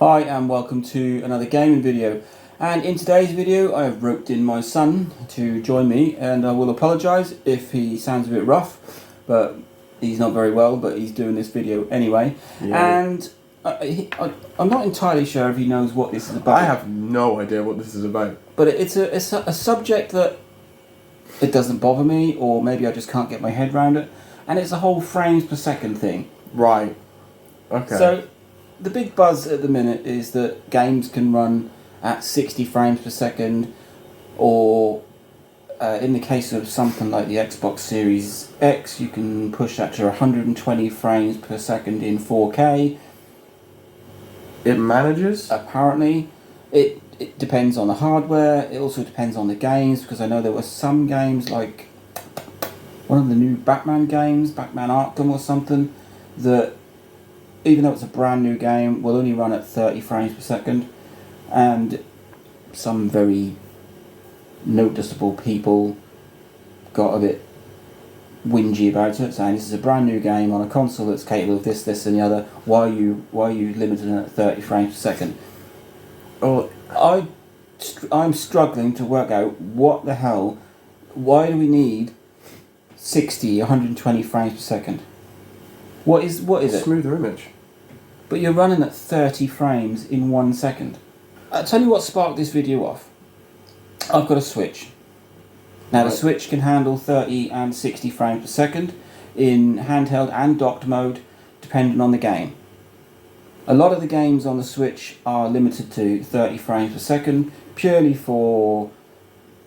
Hi and welcome to another gaming video, and in today's video I have roped in my son to join me, and I will apologise if he sounds a bit rough, but he's not very well, but he's doing this video anyway. Yeah. And I'm not entirely sure if he knows what this is about. I have no idea what this is about. But it's a subject that it doesn't bother me, or maybe I just can't get my head around it, and it's a whole frames per second thing. Right. Okay. So the big buzz at the minute is that games can run at 60 frames per second, or in the case of something like the Xbox Series X, you can push that to 120 frames per second in 4K. It manages? Apparently. It depends on the hardware. It also depends on the games, because I know there were some games like one of the new Batman games, Batman Arkham or something, that even though it's a brand new game, will only run at 30 frames per second, and some very noticeable people got a bit whingy about it, saying this is a brand new game on a console that's capable of this, this and the other. Why are you limiting it at 30 frames per second? Oh, I'm struggling to work out what the hell. Why do we need 60, 120 frames per second? What is it? Smoother image. But you're running at 30 frames in 1 second. I'll tell you what sparked this video off. I've got a Switch. Now, the Switch can handle 30 and 60 frames per second in handheld and docked mode, depending on the game. A lot of the games on the Switch are limited to 30 frames per second, purely for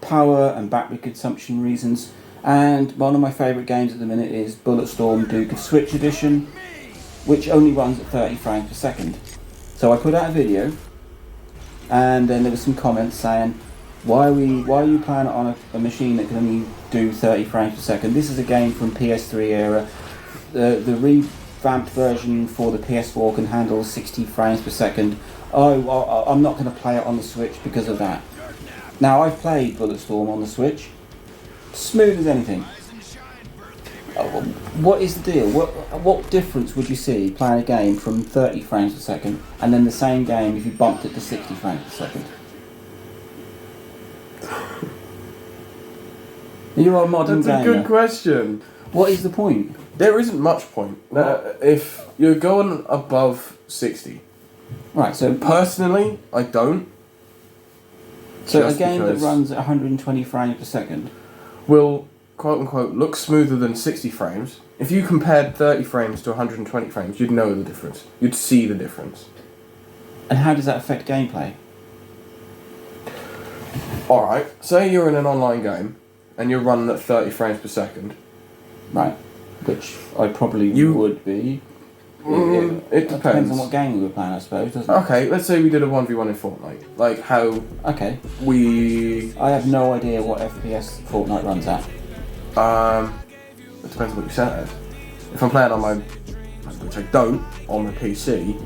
power and battery consumption reasons. And one of my favourite games at the minute is Bulletstorm Duke of Switch Edition, which only runs at 30 frames per second. So I put out a video, and then there was some comments saying, why are you playing it on a machine that can only do 30 frames per second? This is a game from PS3 era. The revamped version for the PS4 can handle 60 frames per second. Oh, I'm not going to play it on the Switch because of that. Now, I've played Bulletstorm on the Switch. Smooth as anything. What is the deal? What difference would you see playing a game from 30 frames per second and then the same game if you bumped it to 60 frames per second? You're a modern gamer. That's a good question. What is the point? There isn't much point. If you're going above 60. Right, so Personally, I don't. a Just game that because runs at 120 frames per second. will, quote unquote, look smoother than 60 frames. If you compared 30 frames to 120 frames, you'd know the difference. You'd see the difference. And how does that affect gameplay? Alright, say you're in an online game and you're running at 30 frames per second. Right, which I probably would be. It Depends on depends. what game we were playing, I suppose, doesn't it? Okay, let's say we did a 1v1 in Fortnite. Like how Okay. we... I have no idea what FPS Fortnite runs at. It depends on what you set it as. If I'm playing on my... which I don't, on my PC,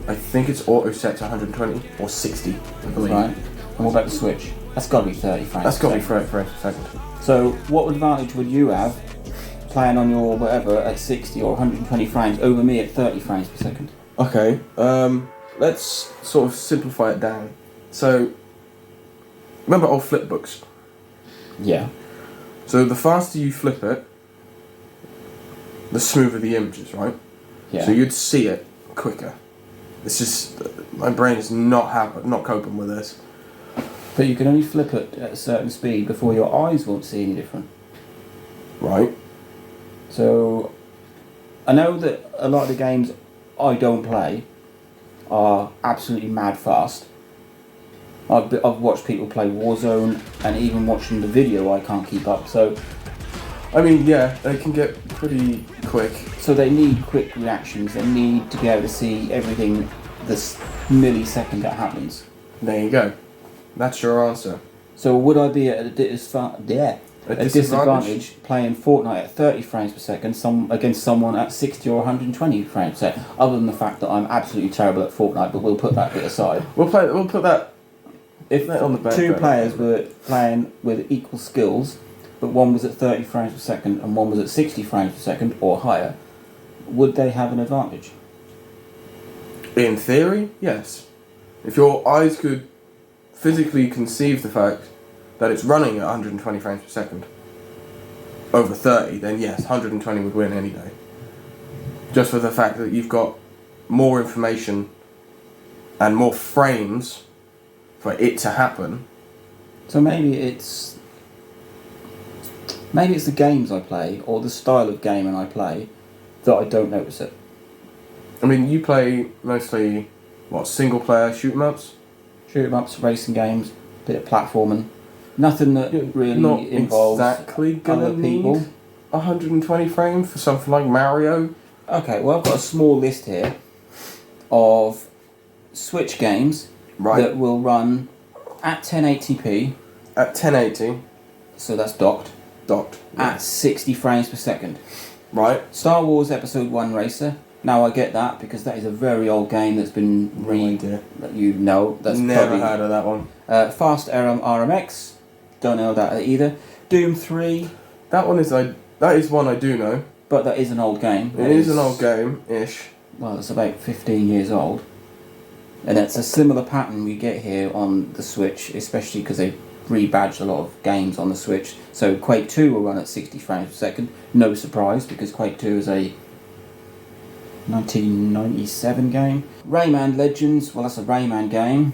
I think it's auto set to 120 or 60, I believe. Right. And what about the Switch? That's got to be 30 frames. That's got to be per 30 frames per second. second. So, what advantage would you have playing on your whatever at 60 or 120 frames over me at 30 frames per second? Okay, let's sort of simplify it down. So, remember old flip books? Yeah. So the faster you flip it, the smoother the image is, right? Yeah. So you'd see it quicker. It's just my brain is not coping with this. But you can only flip it at a certain speed before your eyes won't see any different. Right. So, I know that a lot of the games I don't play are absolutely mad fast. I've watched people play Warzone, and even watching the video I can't keep up. So I mean, yeah, they can get pretty quick. So they need quick reactions. They need to be able to see everything this millisecond that happens. There you go. That's your answer. So would I be at a disadvantage playing Fortnite at 30 frames per second against someone at 60 or 120 frames per second? Other than the fact that I'm absolutely terrible at Fortnite, but we'll put that bit aside. We'll put that. If on the back two burner. players were playing with equal skills, but one was at 30 frames per second and one was at 60 frames per second or higher, would they have an advantage? In theory, yes. If your eyes could physically conceive the fact that it's running at 120 frames per second over 30, then yes, 120 would win any day. Just for the fact that you've got more information and more frames for it to happen. So maybe it's the games I play or the style of gaming I play that I don't notice it. I mean, you play mostly, single player shoot 'em ups? Shoot 'em ups, racing games, bit of platforming. Nothing that really Not involves exactly gonna other people. need 120 frames for something like Mario. Okay, well I've got a small list here of Switch games Right. that will run at 1080p, At 1080, so that's docked, docked. at 60 frames per second. Right. Star Wars Episode 1 Racer. Now I get that because that is a very old game that's been that you know. That's Never probably, heard of that one. Fast RMX. Don't know that either. Doom 3, That is one I do know. but that is an old game. It is an old game-ish. Well, it's about 15 years old. And it's a similar pattern we get here on the Switch, especially because they rebadged a lot of games on the Switch. So Quake 2 will run at 60 frames per second. No surprise, because Quake 2 is a 1997 game. Rayman Legends, well that's a Rayman game.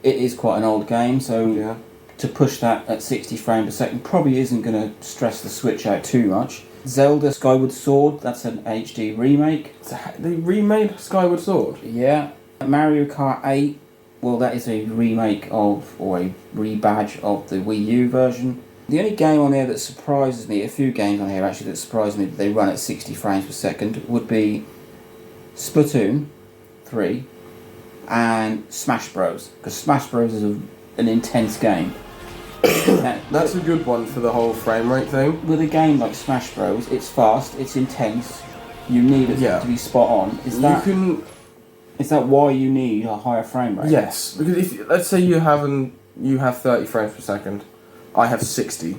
It is quite an old game, so Yeah. to push that at 60 frames per second probably isn't going to stress the Switch out too much. Zelda Skyward Sword, that's an HD remake. They remade Skyward Sword. Yeah. Mario Kart 8, well that is a remake of, or a rebadge of the Wii U version. The only game on there that surprises me, a few games on here actually that surprise me that they run at 60 frames per second, would be Splatoon 3 and Smash Bros. Because Smash Bros is an intense game. Now, That's a good one for the whole frame rate thing. with a game like Smash Bros, it's fast, it's intense, you need it Yeah. to be spot on. Is that why you need a higher frame rate? Yes, because if let's say you have 30 frames per second, I have 60.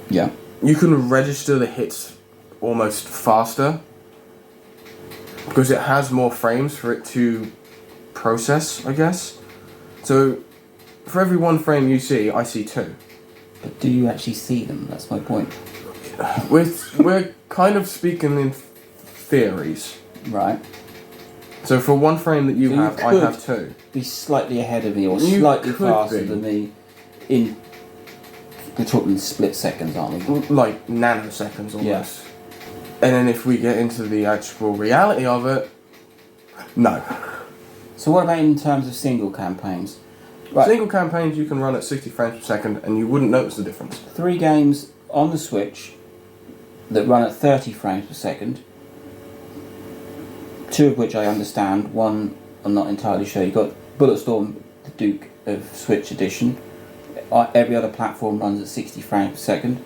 Yeah. You can register the hits almost faster because it has more frames for it to process, I guess. So for every one frame you see, I see two. But do you actually see them? That's my point. We're kind of speaking in theories. Right. So for one frame that you So you have, I could- have two. Be slightly ahead of me or You slightly could faster be. than me in. We're talking split seconds, aren't we? Like nanoseconds almost. Yeah. And then if we get into the actual reality of it, no. So what about in terms of single campaigns? Right. Single campaigns you can run at 60 frames per second and you wouldn't notice the difference. 3 games on the Switch that run at 30 frames per second. 2 of which I understand. 1 I'm not entirely sure. You've got Bulletstorm, the Duke of Switch Edition. Every other platform runs at 60 frames per second,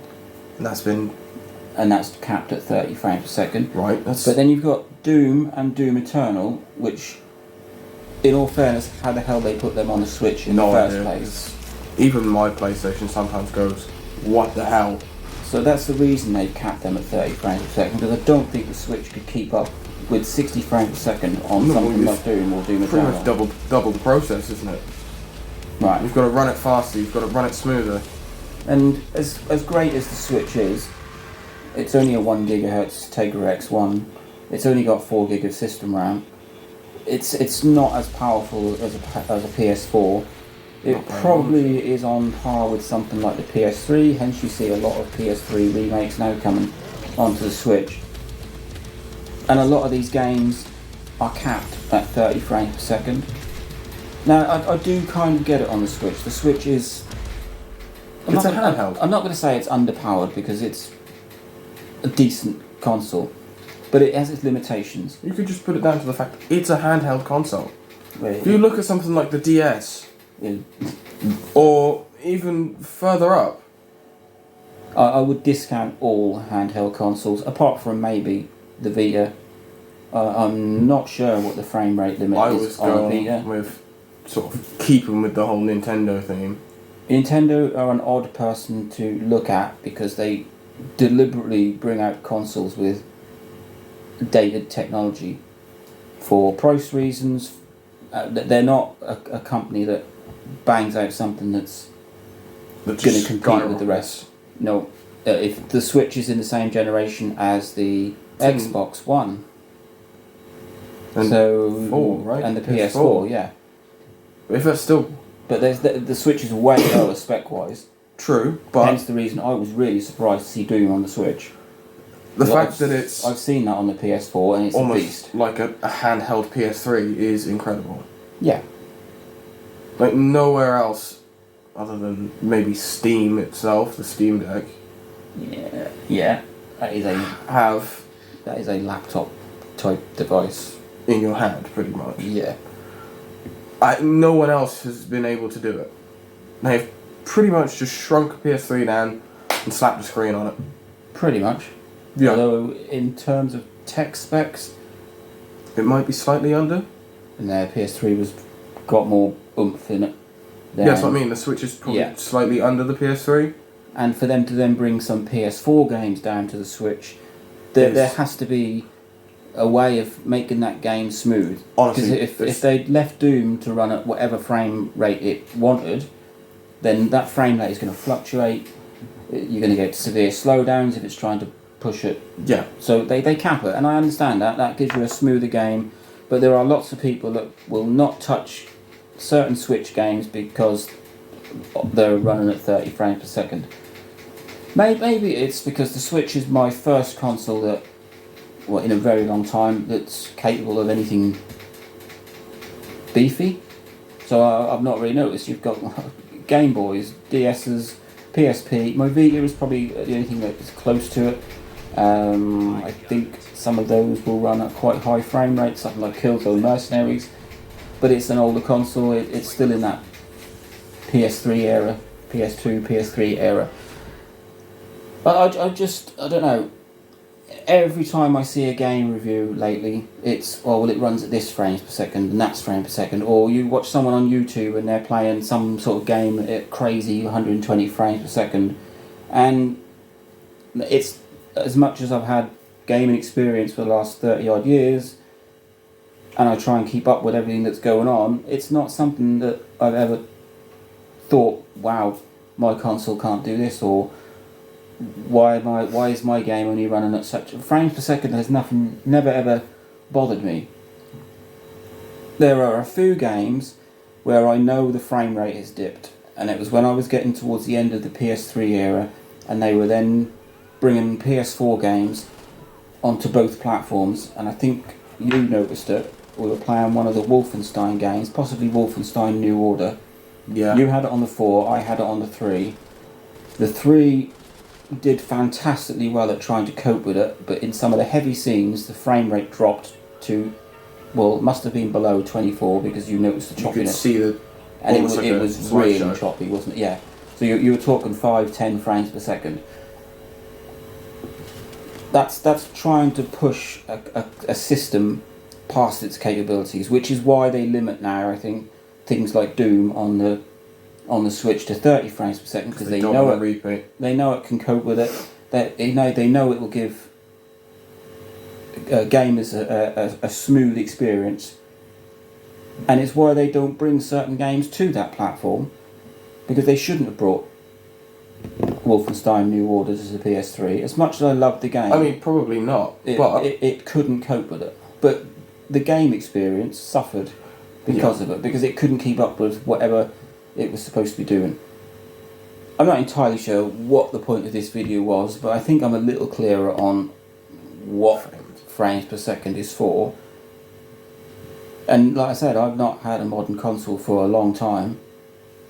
And that's been and that's capped at 30 frames per second. right. That's But then you've got Doom and Doom Eternal, which, in all fairness, how the hell they put them on the Switch in no the first idea. place? Even my PlayStation sometimes goes, what the hell? So that's the reason they've capped them at 30 frames per second, because I don't think the Switch could keep up with 60 frames per second on No, something it's like Doom or Doom Pretty Eternal. much double the process, isn't it? Right. You've got to run it faster. You've got to run it smoother. And as great as the Switch is, it's only a 1 GHz Tegra X1. It's only got 4 GB of system RAM. It's not as powerful as a PS4. It Not very probably is on par with something like the PS3. Hence, you see a lot of PS3 remakes now coming onto the Switch. And a lot of these games are capped at 30 frames per second. Now, I do kind of get it on the Switch. The Switch is... It's a handheld. I'm not going to say it's underpowered because it's a decent console, but it has its limitations. You could just put it down to the fact it's a handheld console. Where If you look at something like the DS, or even further up, I would discount all handheld consoles, apart from maybe the Vita. I'm not sure what the frame rate limit I is was on the going Vita. with sort of keeping with the whole Nintendo theme. Nintendo are an odd person to look at because they deliberately bring out consoles with dated technology for price reasons They're not a company that bangs out something that's That going to just compete with the rest. No, if the Switch is in the same generation as the Xbox One, And so 4, right? and the PS4. PS4, yeah. If that's still But there's the Switch is way lower spec wise. true, but Hence the reason I was really surprised to see Doom on the Switch. the fact I've- that it's I've seen that on the PS4 and it's a almost beast. like a handheld PS3 is incredible. Yeah. Like nowhere else, other than maybe Steam itself, the Steam Deck, Yeah. Yeah. That is have a laptop type device. in your hand pretty much. Yeah. No one else has been able to do it. They've pretty much just shrunk a PS3 down and slapped a screen on it. Pretty much. Yeah. Although in terms of tech specs, It might be slightly under. and their PS3 got more oomph in it. Yeah, that's what I mean. The Switch is probably Yeah. slightly under the PS3. And for them to then bring some PS4 games down to the Switch, there Yes. has to be a way of making that game smooth. Honestly, Because if they'd left Doom to run at whatever frame rate it wanted, then that frame rate is going to fluctuate. You're going to get severe slowdowns if it's trying to push it. Yeah. So they cap it, and I understand that. That gives you a smoother game. But there are lots of people that will not touch certain Switch games because they're running at 30 frames per second. Maybe it's because the Switch is my first console that, well, in a very long time, that's capable of anything beefy. So I've not really noticed. You've got Game Boys, DS's, PSP. My Vita is probably the only thing that is close to it. I think some of those will run at quite high frame rates, something like Killzone Mercenaries. But it's an older console. It's still in that PS3 era, PS2, PS3 era. But I don't know. Every time I see a game review lately, it's, oh, well, it runs at this frames per second and that's frames per second. Or you watch someone on YouTube and they're playing some sort of game at crazy 120 frames per second. And it's, as much as I've had gaming experience for the last 30 odd years, and I try and keep up with everything that's going on, it's not something that I've ever thought, wow, my console can't do this, or why is my game only running at such frames per second has never ever bothered me. There are a few games where I know the frame rate has dipped, and it was when I was getting towards the end of the PS3 era, and they were then bringing PS4 games onto both platforms, and I think you noticed it. We were playing one of the Wolfenstein games, possibly Wolfenstein New Order. Yeah. You had it on the 4, I had it on the 3. The 3 did fantastically well at trying to cope with it, but in some of the heavy scenes the frame rate dropped to, well, it must have been below 24 because you noticed the You choppiness. could see the And almost like it a was slideshow. really choppy, wasn't it? Yeah. So you were talking 5-10 frames per second. That's trying to push a system past its capabilities, which is why they limit now, I think, things like Doom on the Switch to 30 frames per second, because they don't know want it. to repeat. They know it can cope with it. They know it will give gamers a smooth experience, and it's why they don't bring certain games to that platform, because they shouldn't have brought Wolfenstein New Orders as a PS3. As much as I loved the game, I mean, probably not, but it couldn't cope with it. But the game experience suffered because of it, because it couldn't keep up with whatever it was supposed to be doing. I'm not entirely sure what the point of this video was, but I think I'm a little clearer on what frames per second is for. And like I said, I've not had a modern console for a long time,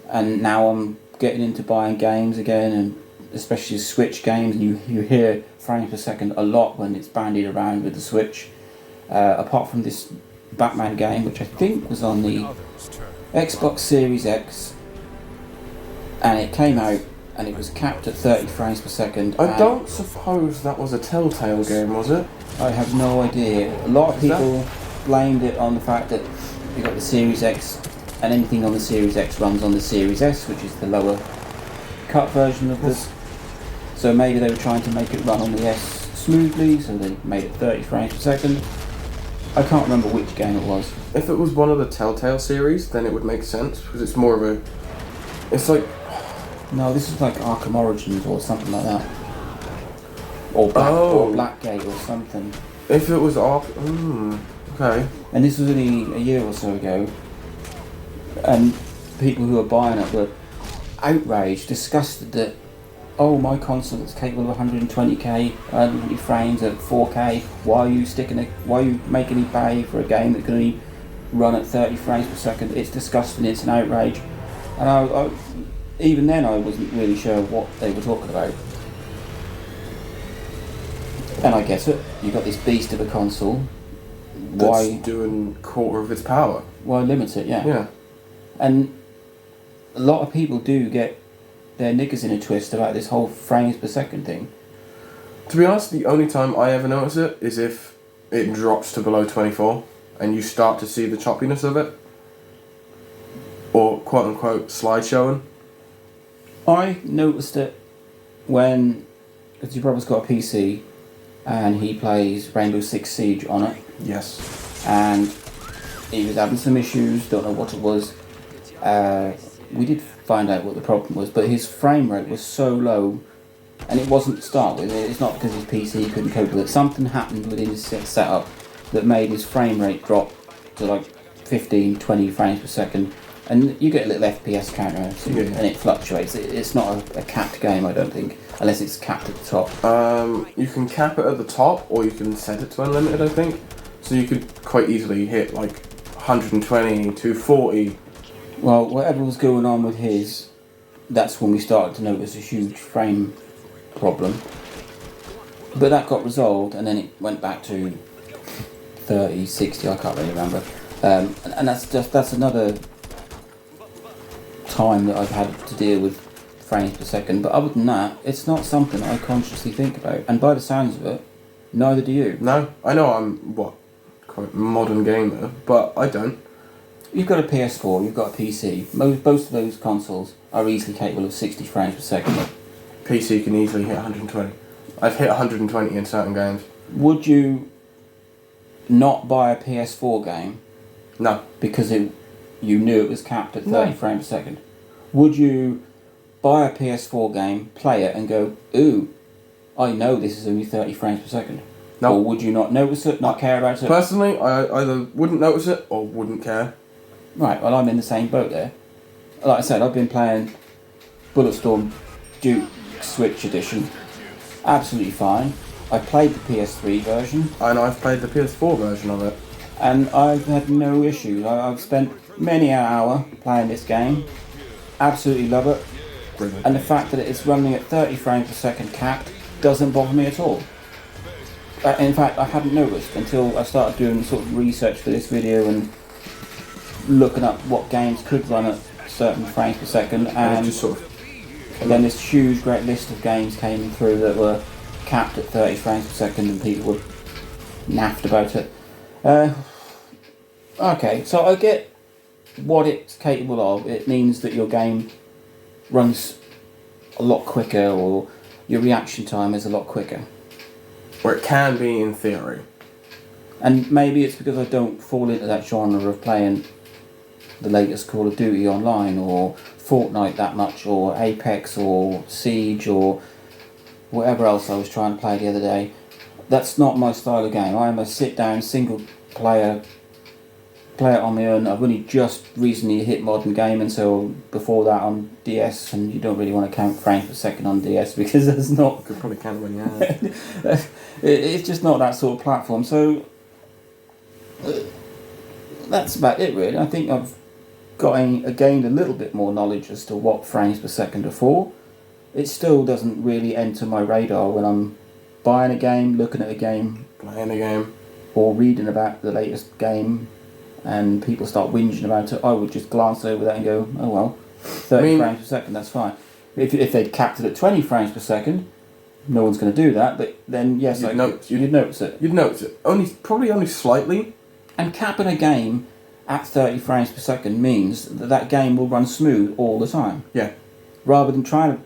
and now I'm getting into buying games again, and especially Switch games, and you hear frames per second a lot when it's bandied around with the Switch. Apart from this Batman game, which I think was on the Xbox Series X, and it came out and it was capped at 30 frames per second. I don't suppose that was a Telltale game, was it? I have no idea. A lot of people blamed it on the fact that you got the Series X, and anything on the Series X runs on the Series S, which is the lower cut version of this. So maybe they were trying to make it run on the S smoothly, so they made it 30 frames per second. I can't remember which game it was. If it was one of the Telltale series, then it would make sense because it's more of a. It's like. No, this is like Arkham Origins or something like that. Or Blackgate or something. If it was Arkham. Okay. And this was only a year or so ago. And people who were buying it were outraged, disgusted that, oh, my console is capable of 120k, 120 frames at 4K. Why are you making me pay for a game that can only run at 30 frames per second? It's disgusting. It's an outrage. And I even then, I wasn't really sure what they were talking about. And I get it. You've got this beast of a console. That's doing quarter of its power. Why limit it? Yeah. Yeah. And a lot of people do get their knickers in a twist about this whole frames per second thing. To be honest, the only time I ever notice it is if it drops to below 24 and you start to see the choppiness of it. Or quote unquote slideshowing. I noticed it when, because your brother's got a PC and he plays Rainbow Six Siege on it. Yes. And he was having some issues, don't know what it was. We did find out what the problem was, but his frame rate was so low, and it wasn't to start with. It's not because his PC couldn't cope with it. Something happened within his setup that made his frame rate drop to like 15, 20 frames per second. And you get a little FPS counter, and it fluctuates. It's not a capped game, I don't think, unless it's capped at the top. You can cap it at the top, or you can set it to unlimited, I think. So you could quite easily hit like 120, 240. Well, whatever was going on with his, that's when we started to notice a huge frame problem. But that got resolved, and then it went back to 30, 60, I can't really remember. And that's another time that I've had to deal with frames per second. But other than that, it's not something I consciously think about. And by the sounds of it, neither do you. No, I know I'm quite a modern gamer, but I don't. You've got a PS4, you've got a PC. Most of those consoles are easily capable of 60 frames per second. PC can easily hit 120. I've hit 120 in certain games. Would you not buy a PS4 game? No. Because you knew it was capped at 30 frames per second? Would you buy a PS4 game, play it, and go, ooh, I know this is only 30 frames per second? No. Or would you not notice it, not care about it? Personally, I either wouldn't notice it or wouldn't care. Right, well, I'm in the same boat there. Like I said, I've been playing Bulletstorm Duke Switch Edition. Absolutely fine. I played the PS3 version. And I've played the PS4 version of it. And I've had no issues. I've spent many an hour playing this game. Absolutely love it. Brilliant. And the fact that it's running at 30 frames per second capped doesn't bother me at all. In fact, I hadn't noticed until I started doing sort of research for this video and looking up what games could run at certain frames per second, and just sort of then this huge great list of games came through that were capped at 30 frames per second, and people were naffed about it. Okay, so I get what it's capable of. It means that your game runs a lot quicker, or your reaction time is a lot quicker. Or it can be in theory. And maybe it's because I don't fall into that genre of playing the latest Call of Duty online, or Fortnite that much, or Apex, or Siege, or whatever else I was trying to play the other day. That's not my style of game. I am a sit-down, single-player, play it on my own. I've only just recently hit modern gaming, so before that on DS, and you don't really want to count frames per second on DS because that's not... You could probably count when you have. It's just not that sort of platform, so that's about it really. I think I've gained a little bit more knowledge as to what frames per second are for. It still doesn't really enter my radar when I'm buying a game, looking at a game, Playing a game, or reading about the latest game, and people start whinging about it. I would just glance over that and go, oh well, 30 frames per second, that's fine. If they'd capped it at 20 frames per second, no one's going to do that, but then yes, you'd notice it. You'd notice it. Probably only slightly. And capping a game at 30 frames per second means that game will run smooth all the time. Yeah. Rather than trying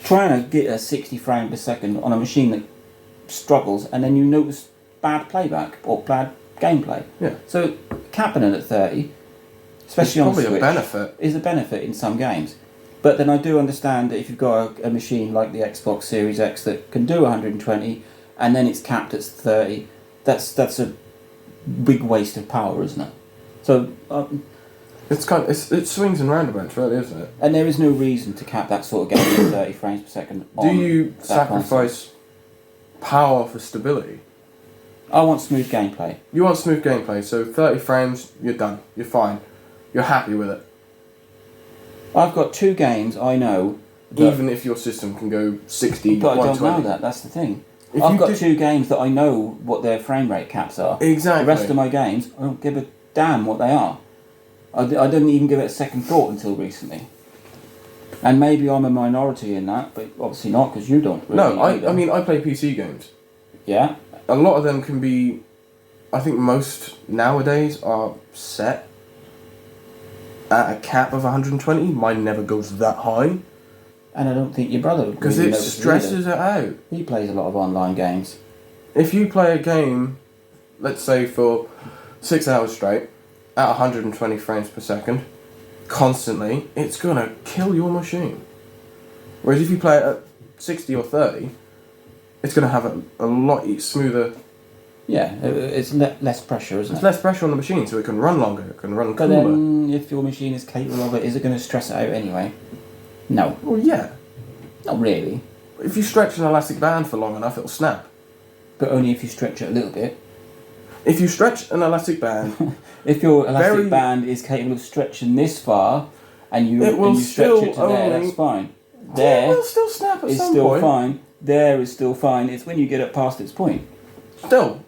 to get a 60 frame per second on a machine that struggles, and then you notice bad playback or bad gameplay. Yeah. So capping it at 30, especially It's on probably Switch, a benefit. is a benefit in some games. But then I do understand that if you've got a machine like the Xbox Series X that can do 120 and then it's capped at 30, that's a big waste of power, isn't it? So, It swings and roundabouts, really, isn't it? and there is no reason to cap that sort of game at 30 frames per second. Do you that sacrifice power for stability? console. I want smooth gameplay. You want smooth gameplay, so 30 frames, you're done. You're fine. You're happy with it. I've got 2 games I know. That, Even if your system can go 60, but I don't 120. know that. That's the thing. If I've you got did- 2 games that I know what their frame rate caps are. Exactly. The rest of my games, I don't give a damn what they are. I didn't even give it a second thought until recently. And maybe I'm a minority in that, but obviously not, because you don't really No, either. I mean, I play PC games. Yeah? A lot of them can be... I think most nowadays are set at a cap of 120. Mine never goes that high. And I don't think your brother would Because really it notice stresses either. it out. He plays a lot of online games. If you play a game, let's say for 6 hours straight, at 120 frames per second, constantly, it's gonna kill your machine. Whereas if you play it at 60 or 30, it's gonna have a lot smoother. Yeah, it's less pressure, isn't There's it? less pressure on the machine, so it can run longer, it can run But cooler. then, if your machine is capable of it, is it going to stress it out anyway? No, Well, yeah. not really. If you stretch an elastic band for long enough, it'll snap. But only if you stretch it a little bit. If you stretch an elastic band, If your elastic Very- band is capable of stretching this far, and you, It will and you stretch still it to there, only- that's fine. it There will still snap at is some still point. fine. There is still fine. It's when you get it past its point. Still.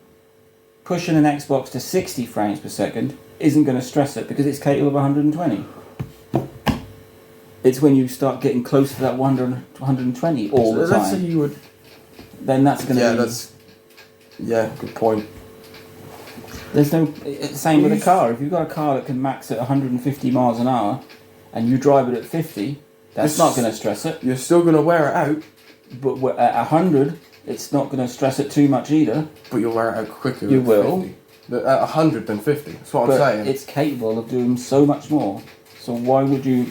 Pushing an Xbox to 60 frames per second isn't going to stress it because it's capable of 120. It's when you start getting close to that 120 all the Let's say time, you would... then that's going to Yeah, be... that's... Yeah, good point. There's no... Same with a car. If you've got a car that can max at 150 miles an hour and you drive it at 50, that's It's- not going to stress it. You're still going to wear it out, But at 100, it's not going to stress it too much either. but you'll wear it out quicker. You at will. 50. At 100 than 50. That's what I'm But saying. it's capable of doing so much more. So why would you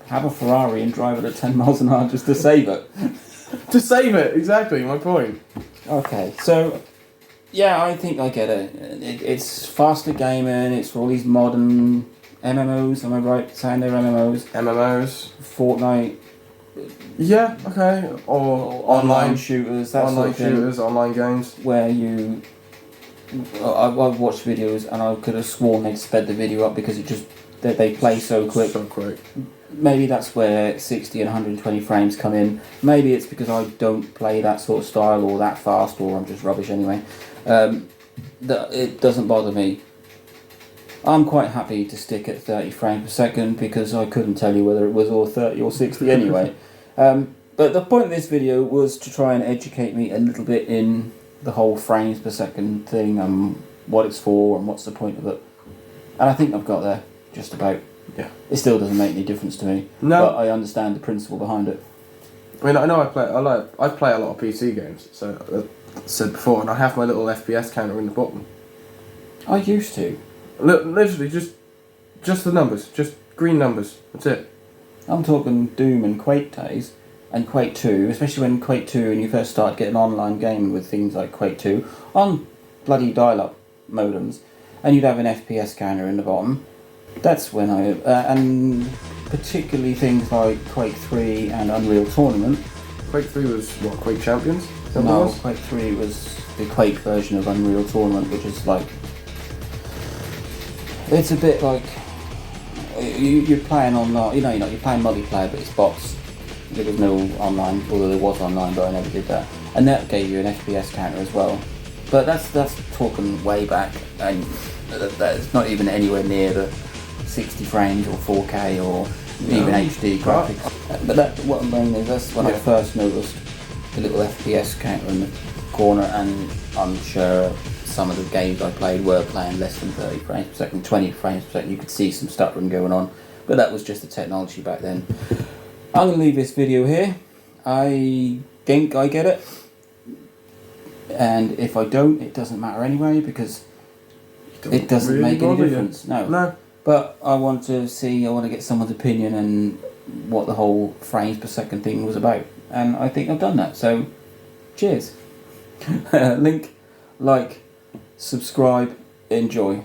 have a Ferrari and drive it at 10 miles an hour just to save it? To save it, exactly, my point. Okay, so yeah, I think I get it. It's faster gaming. It's for all these modern MMOs. Am I right saying they're MMOs? MMOs. Fortnite, Yeah, okay. Or online shooters. That online sort of thing, shooters, online games. where you. I've watched videos and I could have sworn they'd sped the video up because they play so quick. So quick. Maybe that's where 60 and 120 frames come in. Maybe it's because I don't play that sort of style or that fast, or I'm just rubbish anyway. That it doesn't bother me. I'm quite happy to stick at 30 frames per second because I couldn't tell you whether it was all 30 or 60 anyway. But the point of this video was to try and educate me a little bit in the whole frames per second thing and what it's for and what's the point of it. And I think I've got there, just about. Yeah. It still doesn't make any difference to me, No. but I understand the principle behind it. I mean, I know I play a lot of PC games, so I said before, and I have my little FPS counter in the bottom. I used to. Literally, just the numbers, just green numbers. That's it. I'm talking Doom and Quake days, and Quake 2, especially when Quake 2 and you first started getting online gaming with things like Quake 2 on bloody dial-up modems, and you'd have an FPS counter in the bottom. That's when and particularly things like Quake 3 and Unreal Tournament. Quake 3 was what? Quake Champions? Is that what it No, was? Quake 3 was the Quake version of Unreal Tournament, which is like... It's a bit like... You're playing online, you're playing multiplayer, but it's bots. There was no online, although there was online, but I never did that. And that gave you an FPS counter as well. But that's talking way back, and that's not even anywhere near the 60 frames or 4K or even HD graphics. But what I'm saying is that's when I first noticed the little FPS counter in the corner, and I'm sure some of the games I played were playing less than 30 frames per second, 20 frames per second. You could see some stuttering going on, but that was just the technology back then. I'm going to leave this video here. I think I get it. And if I don't, it doesn't matter anyway because it doesn't really make any bother you. difference. No. No. But I want to get someone's opinion and what the whole frames per second thing was about. And I think I've done that. So, cheers. Link, like, subscribe, enjoy.